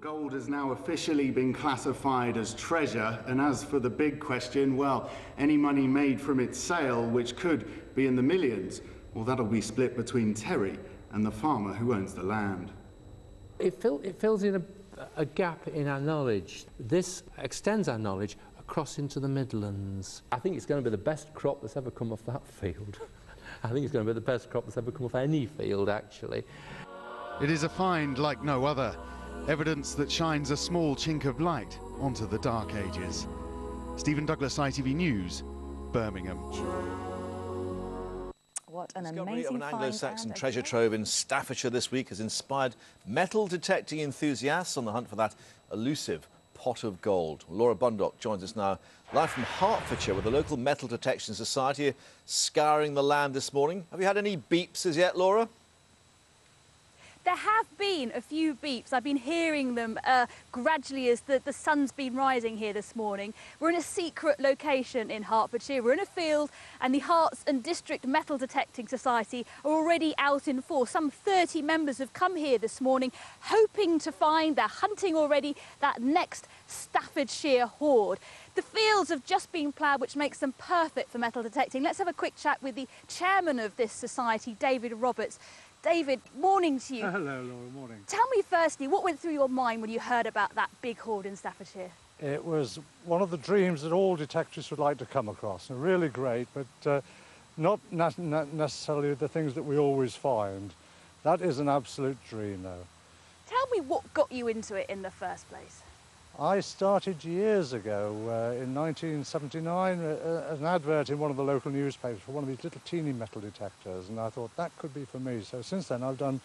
gold has now officially been classified as treasure, and as for the big question, well, any money made from its sale, which could be in the millions, well, that'll be split between Terry and the farmer who owns the land. It fills in a gap in our knowledge. This extends our knowledge across into the Midlands. I think it's going to be the best crop that's ever come off that field. I think it's going to be the best crop that's ever come off any field, actually. It is a find like no other, evidence that shines a small chink of light onto the dark ages. Stephen Douglas, ITV News, Birmingham. What an Discovery amazing of an Anglo Saxon find. treasure trove in Staffordshire this week has inspired metal detecting enthusiasts on the hunt for that elusive pot of gold. Laura Bundock joins us now live from Hertfordshire, with the local Metal Detection Society scouring the land this morning. Have you had any beeps as yet, Laura? There have been a few beeps. I've been hearing them gradually as the sun's been rising here this morning. We're in a secret location in Hertfordshire. We're in a field, and the Herts and District Metal Detecting Society are already out in force. Some 30 members have come here this morning hoping to find, they're hunting already, that next Staffordshire hoard. The fields have just been ploughed, which makes them perfect for metal detecting. Let's have a quick chat with the chairman of this society, David Roberts. David, morning to you. Hello, Laura, morning. Tell me firstly, what went through your mind when you heard about that big hoard in Staffordshire? It was one of the dreams that all detectives would like to come across. Really great, but not necessarily the things that we always find. That is an absolute dream, though. Tell me what got you into it in the first place. I started years ago, in 1979, an advert in one of the local newspapers for one of these little teeny metal detectors, and I thought that could be for me. So since then I've done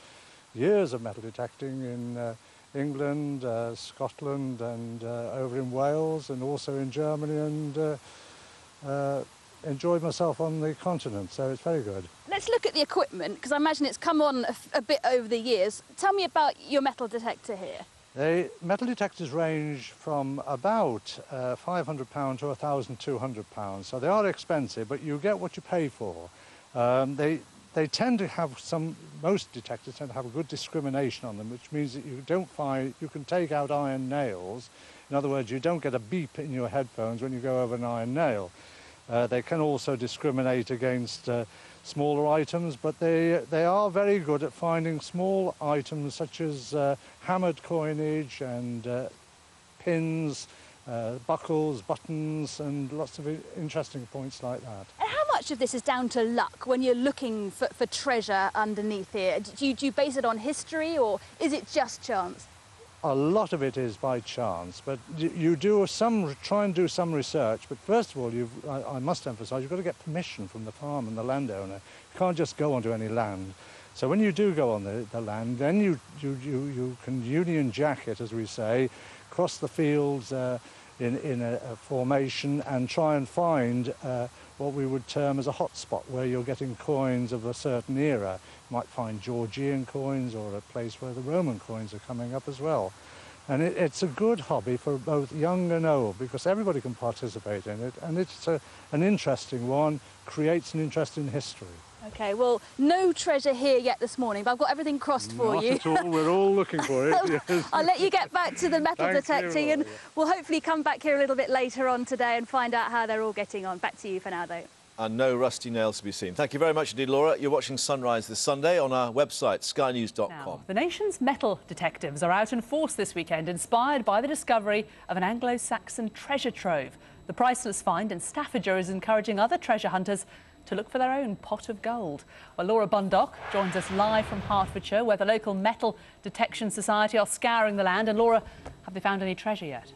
years of metal detecting in England, Scotland, and over in Wales, and also in Germany, and enjoyed myself on the continent, so it's very good. Let's look at the equipment, because I imagine it's come on a bit over the years. Tell me about your metal detector here. The metal detectors range from about £500 to £1,200, so they are expensive, but you get what you pay for. They tend to have most detectors tend to have a good discrimination on them, which means that you can take out iron nails. In other words, you don't get a beep in your headphones when you go over an iron nail. They can also discriminate against smaller items, but they are very good at finding small items such as hammered coinage and pins, buckles, buttons, and lots of interesting points like that. And how much of this is down to luck when you're looking for treasure underneath here? Do you base it on history, or is it just chance? A lot of it is by chance, but you try and do some research. But first of all, I must emphasise, you've got to get permission from the farm and the landowner. You can't just go onto any land. So when you do go on the land, then you can Union Jack it, as we say, cross the fields in a formation and try and find what we would term as a hot spot, where you're getting coins of a certain era. You might find Georgian coins, or a place where the Roman coins are coming up as well. And it's a good hobby for both young and old, because everybody can participate in it, and it's an interesting one, creates an interest in history. OK, well, no treasure here yet this morning, but I've got everything crossed for you. Not at all, we're all looking for it. Yes. I'll let you get back to the metal detecting, and we'll hopefully come back here a little bit later on today and find out how they're all getting on. Back to you for now, though. And no rusty nails to be seen. Thank you very much indeed, Laura. You're watching Sunrise this Sunday on our website, skynews.com. Now, the nation's metal detectives are out in force this weekend, inspired by the discovery of an Anglo Saxon treasure trove. The priceless find in Staffordshire is encouraging other treasure hunters to look for their own pot of gold. Well, Laura Bundock joins us live from Hertfordshire, where the local Metal Detection Society are scouring the land. And Laura, have they found any treasure yet?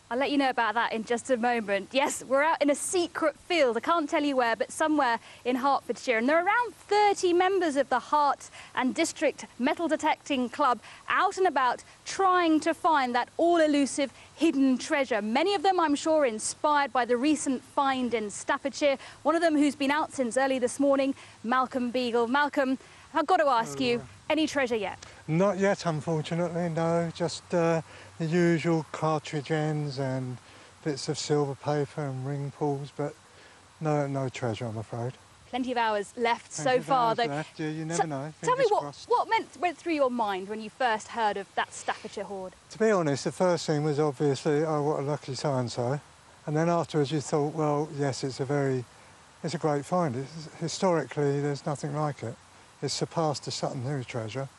I'll let you know about that in just a moment. Yes, we're out in a secret field. I can't tell you where, but somewhere in Hertfordshire. And there are around 30 members of the Herts and District Metal Detecting Club out and about trying to find that all-elusive hidden treasure. Many of them, I'm sure, inspired by the recent find in Staffordshire. One of them who's been out since early this morning, Malcolm Beagle. Malcolm, I've got to ask you, any treasure yet? Not yet, unfortunately, no. Just the usual cartridge ends and bits of silver paper and ring pulls, but no treasure, I'm afraid. Plenty of hours left Plenty so of far, hours though. left, yeah, you never know. Tell me Fingers what, crossed. what went through your mind when you first heard of that Staffordshire hoard? To be honest, the first thing was obviously, oh, what a lucky so-and-so. And then afterwards you thought, well, yes, it's a great find. Historically, there's nothing like it. It's surpassed the Sutton Hoo treasure.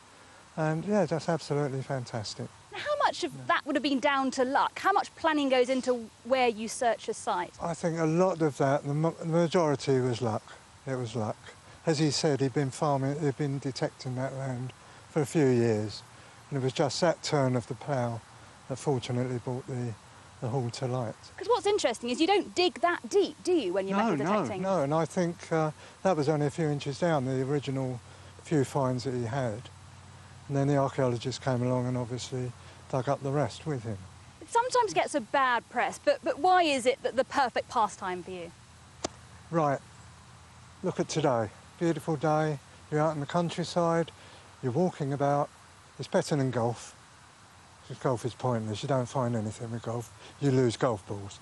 And yeah, that's absolutely fantastic. How much of that would have been down to luck? How much planning goes into where you search a site? I think a lot of that, the majority was luck. It was luck. As he said, he'd been detecting that land for a few years. And it was just that turn of the plough that fortunately brought the hoard to light. Because what's interesting is you don't dig that deep, do you, when you're metal detecting? No, and I think that was only a few inches down, the original few finds that he had. And then the archaeologist came along and obviously dug up the rest with him. It sometimes gets a bad press, but why is it that the perfect pastime for you? Right, look at today. Beautiful day, you're out in the countryside, you're walking about. It's better than golf, because golf is pointless. You don't find anything with golf, you lose golf balls.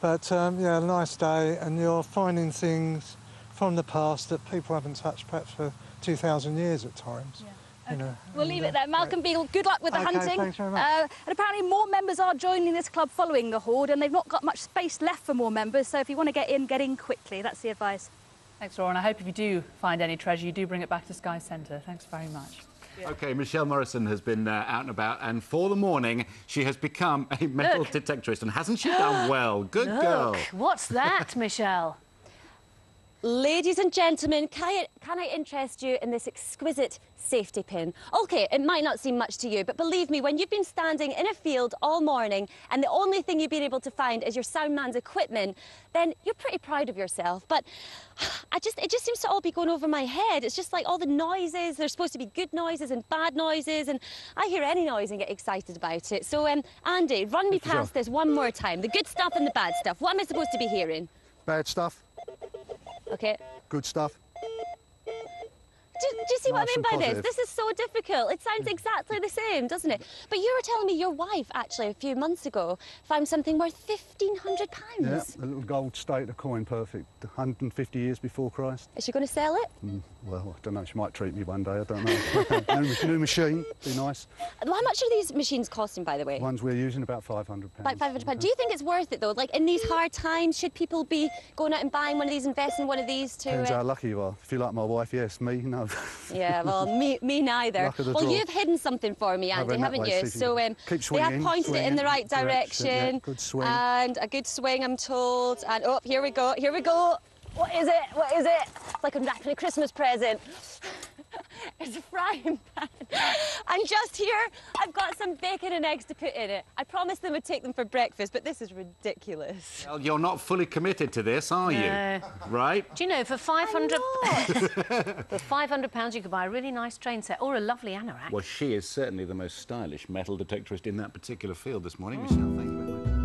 But yeah, a nice day, and you're finding things from the past that people haven't touched perhaps for 2,000 years at times. Yeah. You know, We'll leave it there. Malcolm Beagle, good luck with the hunting. Thanks very much. And apparently more members are joining this club following the hoard, and they've not got much space left for more members, so if you want to get in quickly. That's the advice. Thanks, Laura, and I hope if you do find any treasure, you do bring it back to Sky Centre. Thanks very much. Yeah. OK, Michelle Morrison has been out and about, and for the morning, she has become a metal detectorist, and hasn't she done well? Good girl. What's that, Michelle? Ladies and gentlemen, can I interest you in this exquisite safety pin? OK, it might not seem much to you, but believe me, when you've been standing in a field all morning and the only thing you've been able to find is your soundman's equipment, then you're pretty proud of yourself. But it just seems to all be going over my head. It's just like all the noises, there's supposed to be good noises and bad noises, and I hear any noise and get excited about it. So, Andy, run me past this one more time. The good stuff and the bad stuff. What am I supposed to be hearing? Bad stuff. OK. Good stuff. Do you see what I mean by positive. this? This is so difficult. It sounds exactly the same, doesn't it? But you were telling me your wife, actually, a few months ago, found something worth £1,500. Yeah, a little gold stater coin, perfect. 150 years before Christ. Is she going to sell it? Well, I don't know. She might treat me one day. I don't know. New machine, be nice. How much are these machines costing, by the way? Ones we're using, about £500. About £500. Do you think it's worth it, though? Like, in these hard times, should people be going out and buying one of these, investing in one of these to... Depends how lucky you are. If you like my wife, yes. Me, no. Yeah, well, me neither. Well, you've hidden something for me, Andy, haven't you? So keep they have pointed it in the right direction. Yeah, good swing. And a good swing, I'm told. And oh, here we go, here we go. What is it? What is it? It's like I'm wrapping a Christmas present. It's a frying pan. And just here, I've got some bacon and eggs to put in it. I promised them I'd take them for breakfast, but this is ridiculous. Well, you're not fully committed to this, are you? Right? Do you know, for £500, for £500 you could buy a really nice train set or a lovely anorak. Well, she is certainly the most stylish metal detectorist in that particular field this morning, Michelle. Thank you very much.